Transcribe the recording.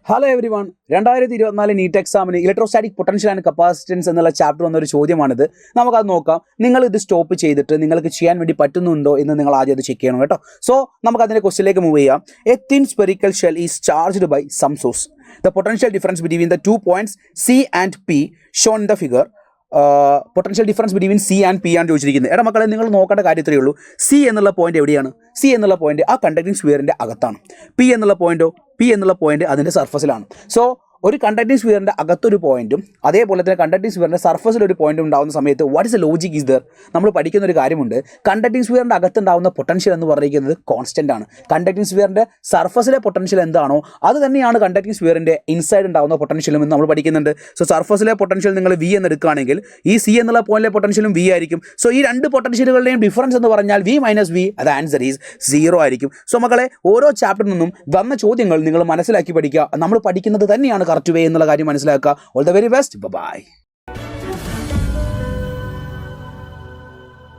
Hello every one 2024 NEET എക്സാമിന് electrostatic potential and capacitance എന്നുള്ള chapter വന്നൊരു ചോദ്യമാണിത്. നമുക്കത് നോക്കാം. നിങ്ങൾ ഇത് സ്റ്റോപ്പ് ചെയ്തിട്ട് നിങ്ങൾക്ക് ചെയ്യാൻ വേണ്ടി പറ്റുന്നുണ്ടോ എന്ന് നിങ്ങൾ ആദ്യം അത് ചെക്ക് ചെയ്യണം കേട്ടോ. സോ നമുക്ക് അതിൻ്റെ ക്വസ്റ്റിലേക്ക് മൂവ് ചെയ്യാം. A thin spherical shell is charged by some source. The potential difference between the 2 points C and P shown in the figure. Potential difference between C and P ആണ് ചോദിച്ചിരിക്കുന്നത്. എടാ മക്കളെ, നിങ്ങൾ നോക്കേണ്ട കാര്യത്രയേ ഉള്ളൂ. സി എന്നുള്ള പോയിന്റ് എവിടെയാണ്? സി എന്നുള്ള പോയിന്റ് ആ കണ്ടക്ടിങ് സ്ഫിയറിൻ്റെ അകത്താണ്. പി എന്നുള്ള പോയിന്റ് അതിൻ്റെ സർഫസിലാണ്. സോ ഒരു കണ്ടക്ടിങ് സ്ഫിയറിൻ്റെ അകത്തൊരു പോയിന്റും അതേപോലെ തന്നെ കണ്ടക്ടിങ് സ്ഫിയറിൻ്റെ സർഫസിൽ ഒരു പോയിന്റും ഉണ്ടാകുന്ന സമയത്ത് what is A logic is there? നമ്മൾ പഠിക്കുന്ന ഒരു കാര്യമുണ്ട്. കണ്ടക്ടിങ് സ്ഫിയറിൻ്റെ അകത്തുണ്ടാകുന്ന പൊട്ടൻഷ്യൽ എന്ന് പറയുന്നത് കോൺസ്റ്റൻ്റ് ആണ്. കണ്ടക്ടിങ് സ്ഫിയറിൻ്റെ സർഫസിലെ പൊട്ടൻഷ്യൽ എന്താണോ അത് തന്നെയാണ് കണ്ടക്ടിങ് സ്ഫിയറിൻ്റെ ഇൻസൈഡ് ഉണ്ടാകുന്ന പൊട്ടൻഷ്യലും എന്ന് നമ്മൾ പഠിക്കുന്നുണ്ട്. സോ സർഫസിലെ പൊട്ടൻഷ്യൽ നിങ്ങൾ വി എന്ന് എടുക്കുകയാണെങ്കിൽ ഈ സി എന്നുള്ള പോയിന്റിലെ പൊട്ടൻഷ്യലും വി ആയിരിക്കും. സോ ഈ രണ്ട് പൊട്ടൻഷ്യലുകളുടെയും ഡിഫറൻസ് എന്ന് പറഞ്ഞാൽ വി മൈനസ് വി, അത് ആൻസർ ഈസ് 0 ആയിരിക്കും. സോ മക്കളെ, ഓരോ ചാപ്റ്ററിൽ നിന്നും വന്ന ചോദ്യങ്ങൾ നിങ്ങൾ മനസ്സിലാക്കി പഠിക്കുക. നമ്മൾ പഠിക്കുന്നത് തന്നെയാണ് കറക്റ്റ് വേ എന്നുള്ള കാര്യം മനസ്സിലാക്കുക. All the very best. By.